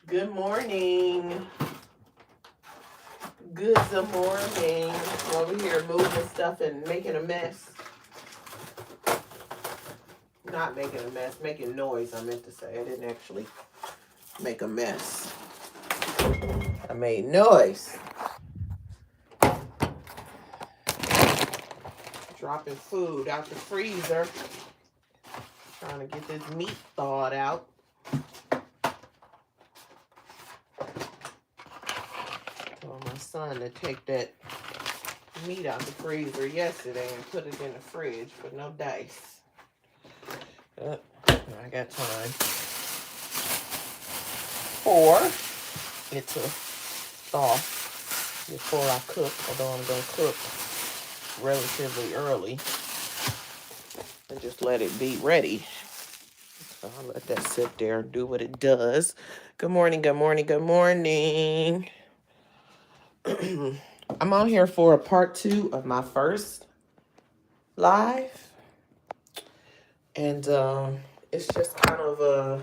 Good morning. Good morning. Over here moving stuff and making a mess. Not making a mess, making noise, I meant to say. I didn't actually make a mess. I made noise. Dropping food out the freezer. Trying to get this meat thawed out. Told my son to take that meat out the freezer yesterday and put it in the fridge, but no dice. I got time for it to thaw before I cook, although I'm going to cook relatively early and just let it be ready. So I'll let that sit there and do what it does. Good morning, good morning, good morning. I'm on here for a part 2 of my first live. And it's just kind of a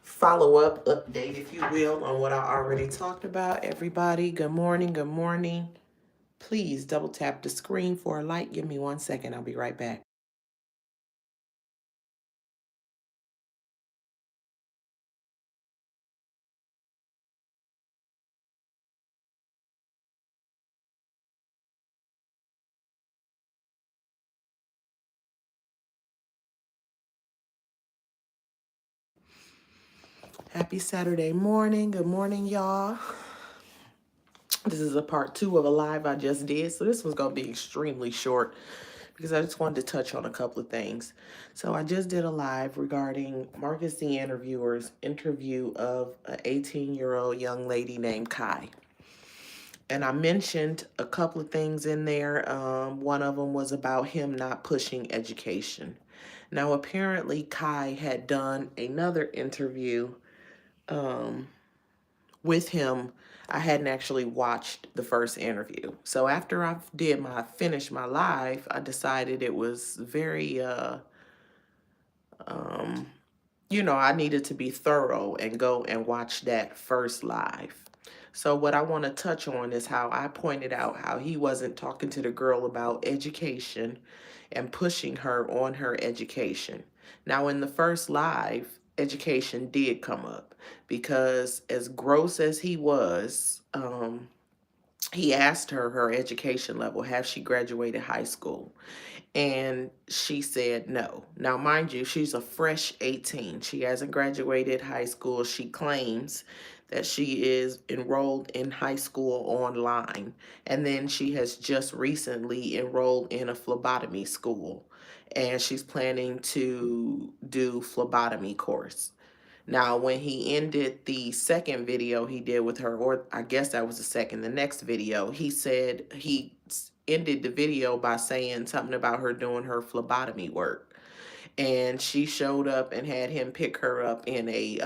follow-up update, if you will, on what I already talked about. Everybody, good morning, good morning. Please double tap the screen for a like. Give me 1 second. I'll be right back. Happy Saturday morning. Good morning, y'all. This is a part 2 of a live I just did. So this one's going to be extremely short because I just wanted to touch on a couple of things. So I just did a live regarding Marcus the Interviewer's interview of an 18-year-old young lady named Kai. And I mentioned a couple of things in there. One of them was about him not pushing education. Now, apparently, Kai had done another interview with him. I hadn't actually watched the first interview. So after I finished my live, I decided it was very, I needed to be thorough and go and watch that first live. So what I want to touch on is how I pointed out how he wasn't talking to the girl about education and pushing her on her education. Now, in the first live, education did come up because as gross as he was, he asked her education level. Have she graduated high school? And she said no. Now, mind you, she's a fresh 18. She hasn't graduated high school. She claims that she is enrolled in high school online. And then she has just recently enrolled in a phlebotomy school. And she's planning to do phlebotomy course. Now, when he ended the second video he did with her, or I guess that was the next video, he said he ended the video by saying something about her doing her phlebotomy work. And she showed up and had him pick her up in a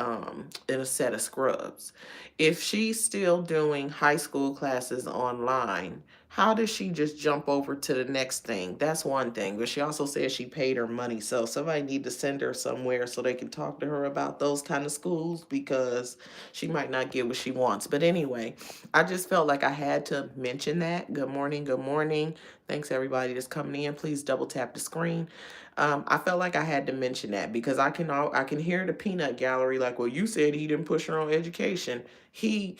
set of scrubs. If she's still doing high school classes online, how does she just jump over to the next thing? That's one thing. But she also said she paid her money. So somebody need to send her somewhere so they can talk to her about those kind of schools because she might not get what she wants. But anyway, I just felt like I had to mention that. Good morning. Good morning. Thanks everybody that's coming in. Please double tap the screen. I felt like I had to mention that because I can hear the peanut gallery like, well, you said he didn't push her on education. He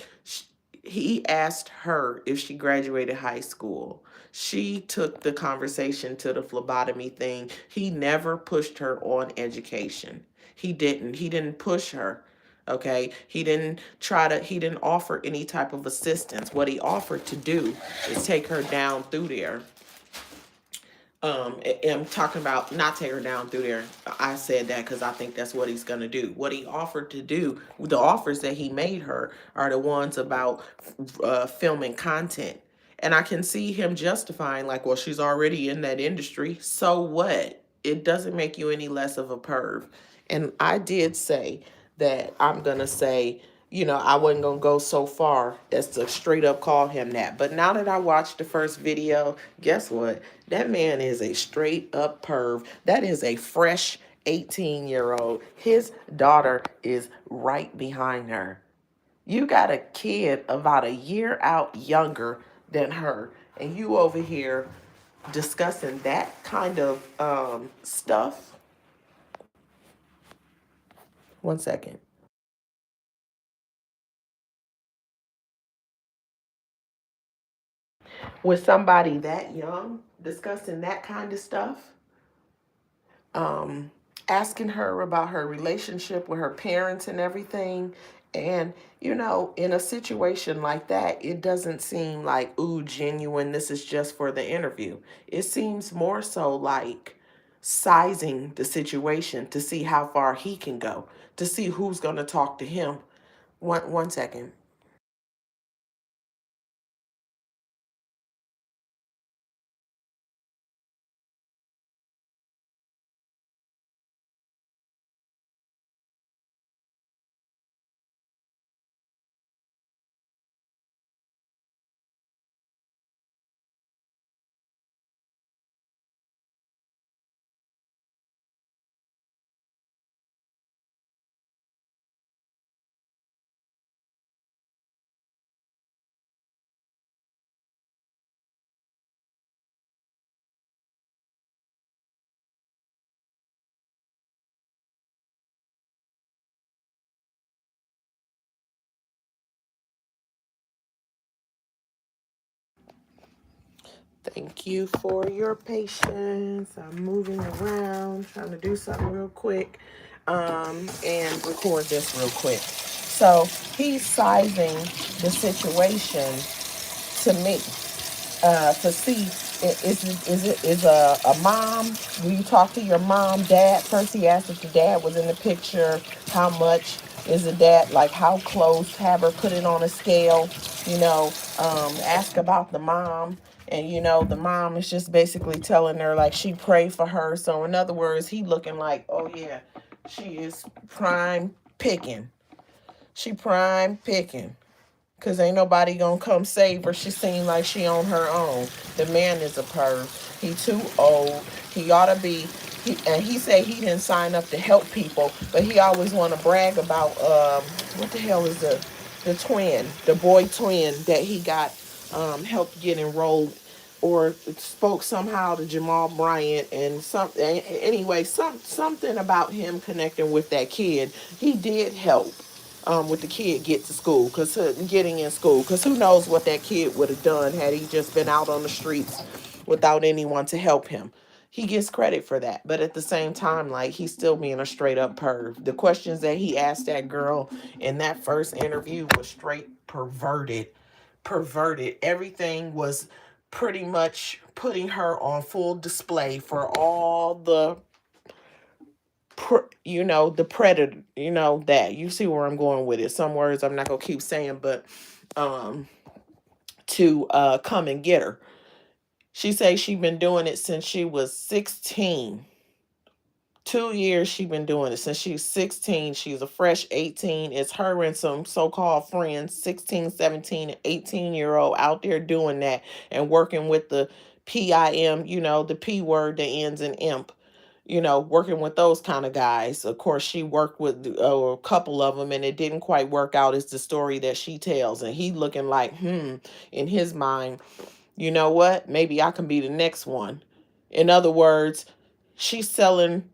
asked her if she graduated high school. She took the conversation to the phlebotomy thing. He never pushed her on education. He didn't push her. Okay. He didn't offer any type of assistance. What he offered to do is take her down through there. I'm talking about not take her down through there. I said that because I think that's what he's going to do. What he offered to do, the offers that he made her are the ones about filming content. And I can see him justifying like, well, she's already in that industry. So what? It doesn't make you any less of a perv. And I did say that I'm going to say, I wasn't going to go so far as to straight up call him that. But now that I watched the first video, guess what? That man is a straight up perv. That is a fresh 18-year-old. His daughter is right behind her. You got a kid about a year out younger than her, and you over here discussing that kind of stuff. One second. With somebody that young, discussing that kind of stuff, um, asking her about her relationship with her parents and everything. And, in a situation like that, it doesn't seem like, ooh, genuine, this is just for the interview. It seems more so like sizing the situation to see how far he can go, to see who's going to talk to him. One second. Thank you for your patience. I'm moving around, trying to do something real quick, and record this real quick. So he's sizing the situation to me, to see is a mom. Do you talk to your mom, dad? First, he asked if the dad was in the picture. How much is the dad? Like how close? Have her put it on a scale. Ask about the mom. And the mom is just basically telling her like she prayed for her. So in other words, he looking like, oh yeah, she is prime picking. She prime picking. Cause ain't nobody gonna come save her. She seemed like she on her own. The man is a perv. He too old. He ought to be. And he said he didn't sign up to help people, but he always want to brag about what the hell is the twin, the boy twin that he got helped get enrolled, or spoke somehow to Jamal Bryant and something. Anyway, something about him connecting with that kid. He did help with the kid get to school, because getting in school, because who knows what that kid would have done had he just been out on the streets without anyone to help him. He gets credit for that, but at the same time, like, he's still being a straight up perv. The questions that he asked that girl in that first interview was straight perverted. Everything was pretty much putting her on full display for all the predator, that you see where I'm going with it. Some words I'm not gonna keep saying, but um to come and get her. She say she been doing it since she was 16. 2 years she been doing it since she's 16. She's a fresh 18. It's her and some so-called friends, 16, 17, and 18-year-old out there doing that and working with the PIM, the P word that ends in imp. Working with those kind of guys. Of course, she worked with a couple of them and it didn't quite work out. It's the story that she tells. And he looking like, in his mind, you know what? Maybe I can be the next one. In other words, she's selling,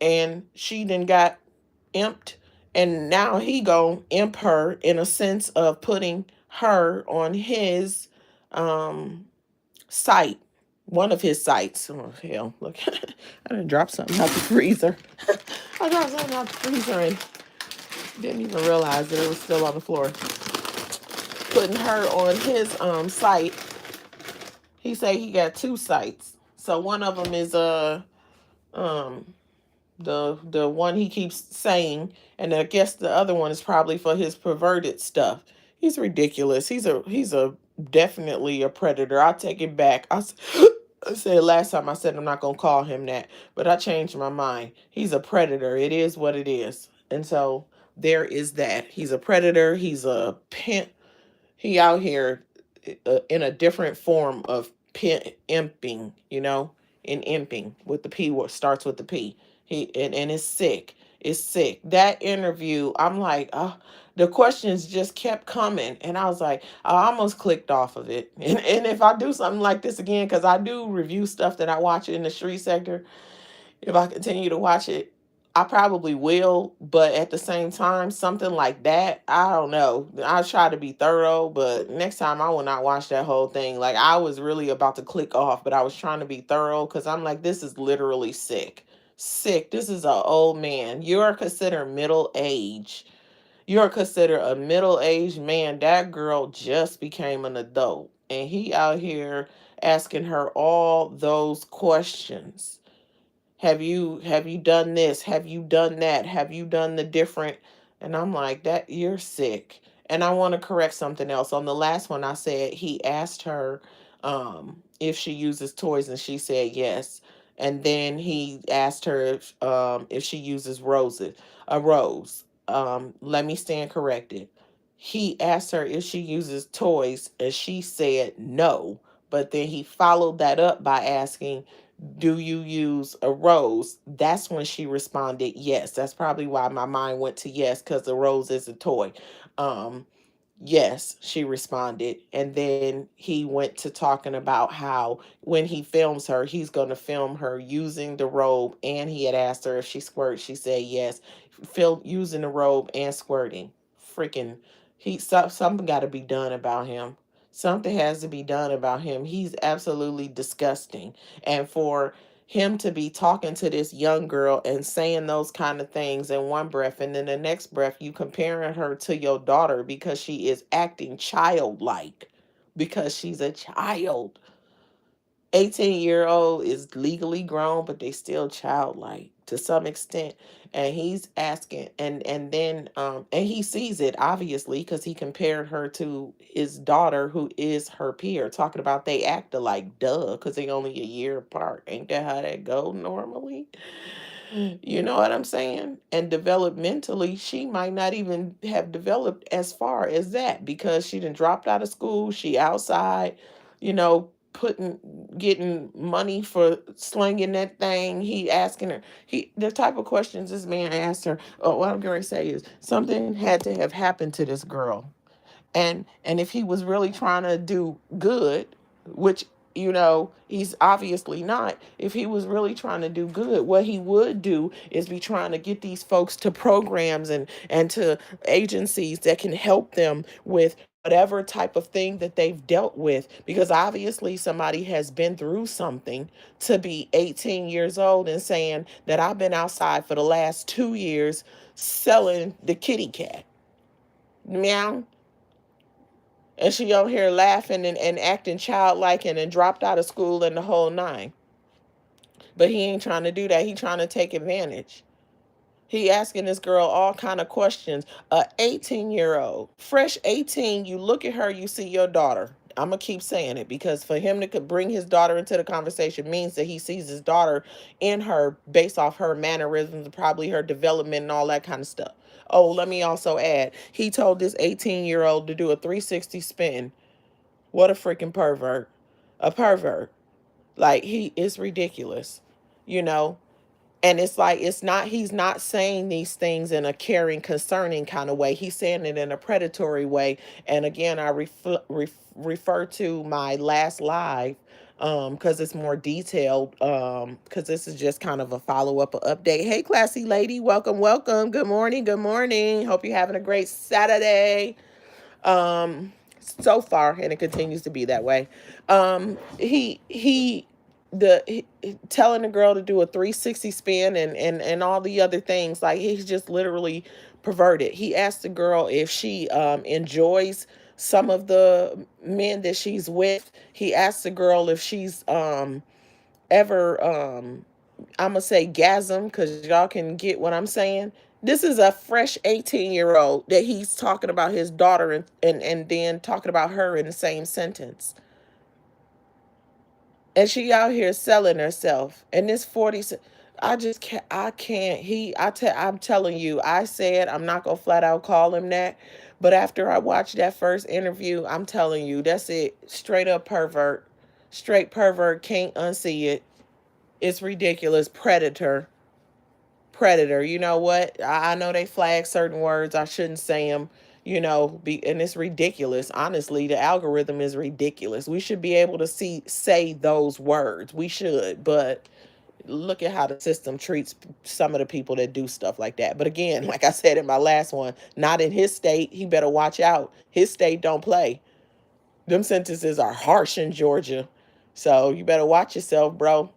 and she then got imped. And now he gon' imp her in a sense of putting her on his um site, one of his sites. Oh hell, look, I done dropped something out the freezer. I dropped something out the freezer and didn't even realize that it was still on the floor. Putting her on his site. He say he got two sites. So one of them is um the one he keeps saying, and I guess the other one is probably for his perverted stuff. He's ridiculous. He's a definitely a predator. I'll take it back. I said last time, I said I'm not gonna call him that, but I changed my mind. He's a predator. It is what it is. And so there is that. He's a predator. He's a pimp. He out here in a different form of imping, in imping with the P word, starts with the P. And it's sick. is sick. That interview, I'm like, oh, the questions just kept coming. And I was like, I almost clicked off of it. And if I do something like this again, because I do review stuff that I watch in the street sector, if I continue to watch it, I probably will. But at the same time, something like that, I don't know. I try to be thorough, but next time I will not watch that whole thing. Like, I was really about to click off, but I was trying to be thorough because I'm like, this is literally sick. Sick. This is an old man. You are considered middle age. You're considered a middle-aged man. That girl just became an adult. And he out here asking her all those questions. Have you done this? Have you done that? Have you done the different? And I'm like, that you're sick. And I want to correct something else. On the last one, I said he asked her if she uses toys, and she said yes. And then he asked her if she uses a rose. Let me stand corrected. He asked her if she uses toys, and she said no. But then he followed that up by asking, do you use a rose? That's when she responded yes. That's probably why my mind went to yes, because the rose is a toy. um yes, she responded. And then he went to talking about how when he films her, he's going to film her using the robe, and he had asked her if she squirts. She said yes. Film using the robe and squirting. Freaking, something got to be done about him. Something has to be done about him. He's absolutely disgusting. And for him to be talking to this young girl and saying those kind of things in one breath, and then the next breath you comparing her to your daughter because she is acting childlike, because she's a child. 18-year-old is legally grown, but they still childlike to some extent. And he's asking, and he sees it obviously because he compared her to his daughter, who is her peer, talking about they act alike. Duh, because they only a year apart. Ain't that how that go normally? You know what I'm saying? And developmentally, she might not even have developed as far as that, because she done dropped out of school. She outside, putting getting money for slinging that thing. He asking her, the type of questions this man asked her. Oh, what I'm going to say is something had to have happened to this girl, and if he was really trying to do good, which he's obviously not. If he was really trying to do good, what he would do is be trying to get these folks to programs and to agencies that can help them with whatever type of thing that they've dealt with, because obviously somebody has been through something to be 18 years old and saying that I've been outside for the last 2 years selling the kitty cat. Meow. And she over here laughing and acting childlike, and then dropped out of school and the whole nine. But he ain't trying to do that. He trying to take advantage. He asking this girl all kind of questions. A 18-year-old, fresh 18, you look at her, you see your daughter. I'm going to keep saying it, because for him to could bring his daughter into the conversation means that he sees his daughter in her based off her mannerisms, probably her development and all that kind of stuff. Oh, let me also add, he told this 18-year-old to do a 360 spin. What a freaking pervert. A pervert. Like, he is ridiculous, you know? And it's like, he's not saying these things in a caring, concerning kind of way. He's saying it in a predatory way. And again, I refer to my last live, because it's more detailed, because this is just kind of a follow-up update. Hey, classy lady, welcome, welcome. Good morning, good morning. Hope you're having a great Saturday. Um, so far, and it continues to be that way. He telling the girl to do a 360 spin and all the other things, like, he's just literally perverted. He asked the girl if she enjoys some of the men that she's with. He asked the girl if she's ever I'm gonna say gasm, because y'all can get what I'm saying. This is a fresh 18-year-old that he's talking about his daughter, and then talking about her in the same sentence. And she out here selling herself. And this 40, I just can't, I can't, I'm telling you, I said I'm not gonna flat out call him that. But after I watched that first interview, I'm telling you, that's it. Straight up pervert. Straight pervert, can't unsee it. It's ridiculous. Predator. predator. You know what? I know they flag certain words. I shouldn't say them. And it's ridiculous. Honestly, the algorithm is ridiculous. We should be able to say those words. We should, but look at how the system treats some of the people that do stuff like that. But again, like I said in my last one, not in his state. He better watch out. His state don't play. Them sentences are harsh in Georgia. So you better watch yourself, bro.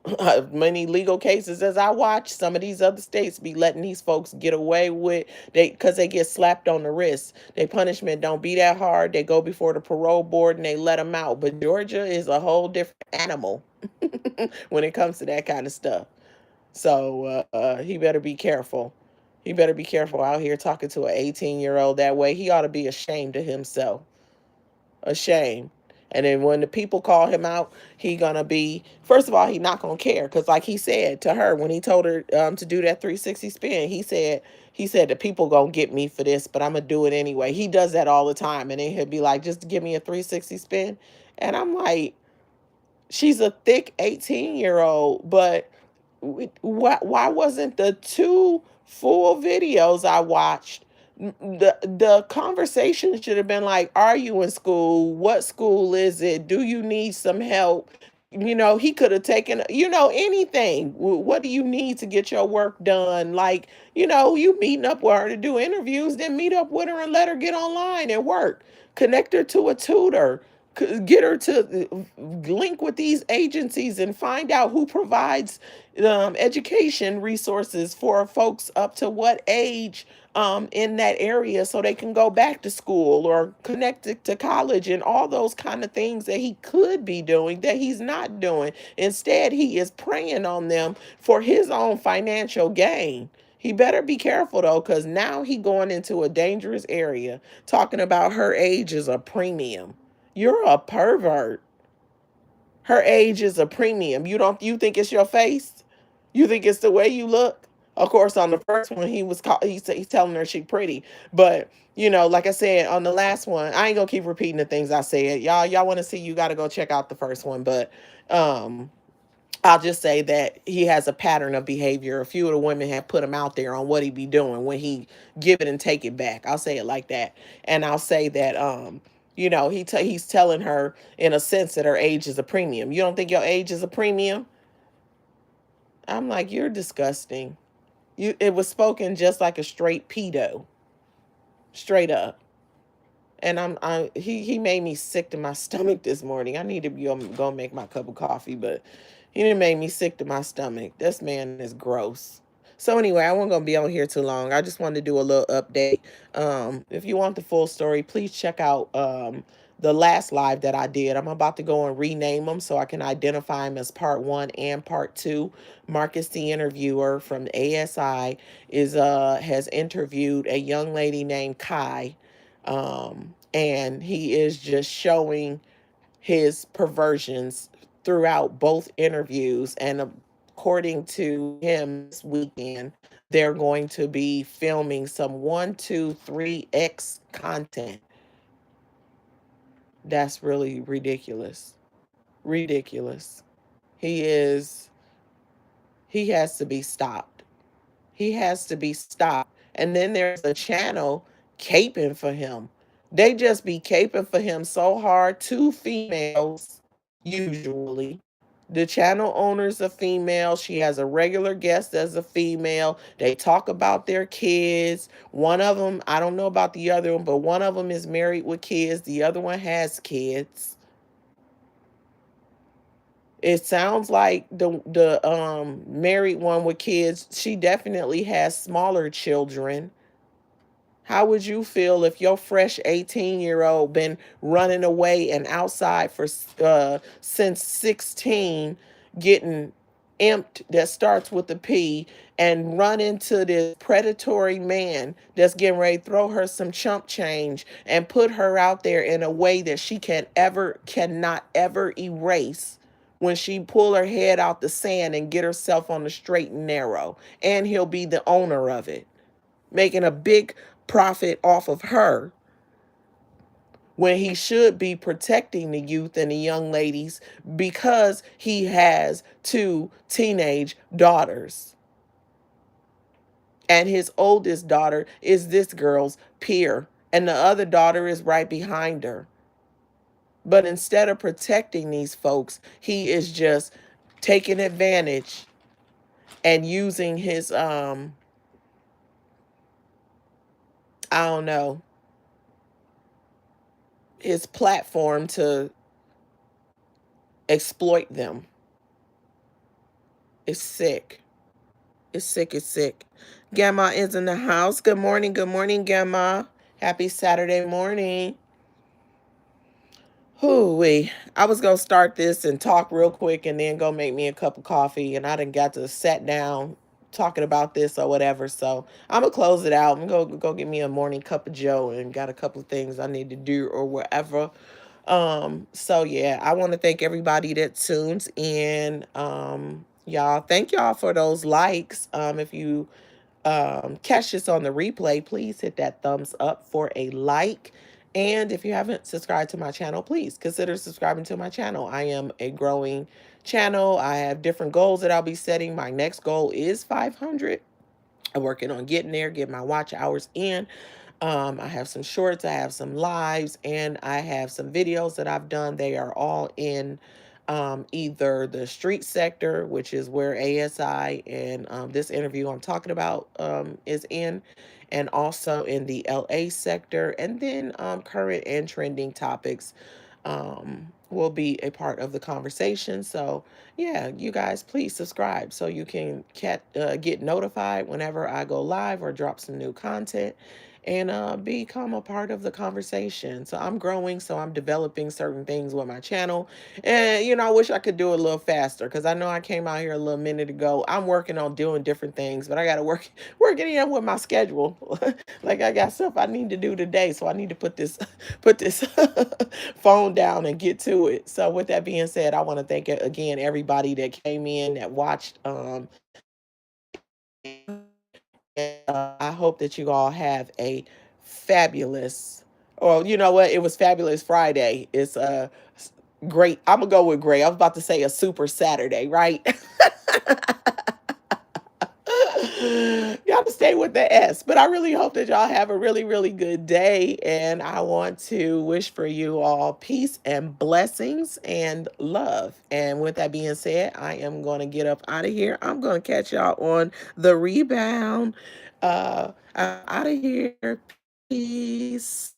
Many legal cases as I watch, some of these other states be letting these folks get away with because they get slapped on the wrist. Their punishment don't be that hard. They go before the parole board and they let them out. But Georgia is a whole different animal when it comes to that kind of stuff. So he better be careful. He better be careful out here talking to an 18-year-old that way. He ought to be ashamed of himself. Ashamed. And then when the people call him out, he gonna be, first of all, he not gonna care, because like he said to her when he told her to do that 360 spin, he said the people gonna get me for this, but I'm gonna do it anyway. He does that all the time, and then he'll be like, just give me a 360 spin. And I'm like, she's a thick 18-year-old, but why wasn't the two full videos I watched? The conversation should have been like, are you in school? What school is it? Do you need some help? He could have taken, anything. What do you need to get your work done? Like, you meeting up with her to do interviews, then meet up with her and let her get online and work. Connect her to a tutor. Get her to link with these agencies and find out who provides education resources for folks up to what age in that area, so they can go back to school or connect to college and all those kind of things that he could be doing that he's not doing. Instead, he is preying on them for his own financial gain. He better be careful though, because now he going into a dangerous area talking about her age is a premium. You're a pervert. Her age is a premium. You think it's your face? You think it's the way you look? Of course, on the first one, he's telling her she pretty. But, like I said, on the last one, I ain't gonna keep repeating the things I said. Y'all want to see, you gotta go check out the first one. But I'll just say that he has a pattern of behavior. A few of the women have put him out there on what he be doing when he give it and take it back. I'll say it like that. And I'll say that he's telling her in a sense that her age is a premium. You don't think your age is a premium? I'm like, you're disgusting. It was spoken just like a straight pedo. Straight up. And he made me sick to my stomach this morning. I need to go make my cup of coffee, but he didn't make me sick to my stomach. This man is gross. So anyway, I wasn't gonna be on here too long. I just wanted to do a little update. If you want the full story, please check out the last live that I did. I'm about to go and rename them so I can identify them as part 1 and part 2. Marcus, the interviewer from ASI, has interviewed a young lady named Kai. And he is just showing his perversions throughout both interviews. And according to him, this weekend, they're going to be filming some 123X content. That's really ridiculous. Ridiculous. He has to be stopped. He has to be stopped. And then there's a channel caping for him. They just be caping for him so hard. 2 females, usually. The channel owner's a female. She has a regular guest as a female. They talk about their kids. One of them, I don't know about the other one, but one of them is married with kids. The other one has kids. It sounds like the married one with kids, she definitely has smaller children. How would you feel if your fresh 18-year-old been running away and outside for since 16, getting imped that starts with a P, and run into this predatory man that's getting ready to throw her some chump change and put her out there in a way that she cannot ever erase when she pull her head out the sand and get herself on the straight and narrow, and he'll be the owner of it, making a big profit off of her, when he should be protecting the youth and the young ladies because he has 2 teenage daughters. And his oldest daughter is this girl's peer, and the other daughter is right behind her. But instead of protecting these folks, he is just taking advantage and using his I don't know, his platform to exploit them. It's sick. It's sick. It's sick. Gamma is in the house. Good morning. Good morning, Gamma. Happy Saturday morning. Hooey. I was gonna start this and talk real quick and then go make me a cup of coffee, and I done got to sat down talking about this or whatever. So I'm gonna close it out. I'm gonna go get me a morning cup of Joe and got a couple of things I need to do or whatever. So yeah, I want to thank everybody that tunes in. Y'all, thank y'all for those likes. If you catch this on the replay, please hit that thumbs up for a like. And if you haven't subscribed to my channel, please consider subscribing to my channel. I am a growing channel. I have different goals that I'll be setting. My next goal is 500. I'm working on getting there, get my watch hours in. I have some shorts, I have some lives, and I have some videos that I've done. They are all in either the street sector, which is where ASI and this interview I'm talking about is in, and also in the LA sector, and then current and trending topics will be a part of the conversation. So yeah, you guys please subscribe so you can get notified whenever I go live or drop some new content, and become a part of the conversation. So I'm growing, so I'm developing certain things with my channel. And, I wish I could do it a little faster because I know I came out here a little minute ago. I'm working on doing different things, but I got to work it in with my schedule. Like I got stuff I need to do today, so I need to put this phone down and get to it. So with that being said, I want to thank again everybody that came in, that watched. I hope that you all have a fabulous, or you know what? It was Fabulous Friday. It's great. I'm gonna go with great. I was about to say a super Saturday, right? Y'all to stay with the S. But I really hope that y'all have a really, really good day. And I want to wish for you all peace and blessings and love. And with that being said, I am going to get up out of here. I'm going to catch y'all on the rebound. I'm out of here. Peace.